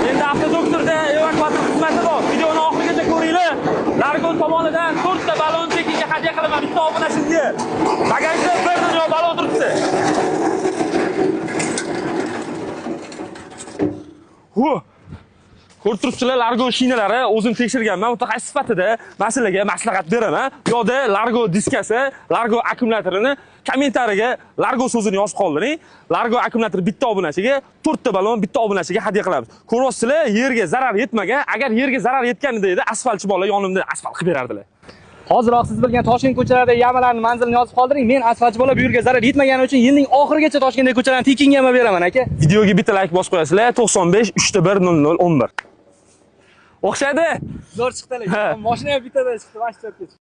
Endi avtodoktorda evakuator xizmati bor. Videoni oxirigacha ko'ringlar. Largo tomonidan 4 ta balon chekishga hadya qilaman bitta obunachimga. Bagajda bir dunyo balon turibdi. Ko'rib turibsizlar, Largo shinalari o'zim tekshirganman. Mutaxassis sifatida masalaga maslahat beraman. Bu yoqda Largo diskasi, Largo akkumulyatorini kommentariyaga Largo so'zini yozib qoldiring. Largo akkumulyatori bitta obunachiga 4 ta balon bitta obunachiga hadya qilamiz. Ko'ryapsizlar, yerga zarar yetmagan. Agar yerga zarar yetganida edi, asfaltchi bolalar yonimda asfalt qilib berardilar. Hoziroq siz bilgan Toshkent ko'chalaridagi yamalarning manzilini yozib qoldiring. Men asfaltchi bola bu yerga zarar yetmagani uchun yilning oxirigacha Toshkentdagi ko'chalarni tekinga yama beraman aka. Videoga bitta like bosib qo'yasizlar. 95 3 1 00 11. O'xshaydi? Zo'r chiqdi lekin. Mashina ham bittada chiqdi, vaqt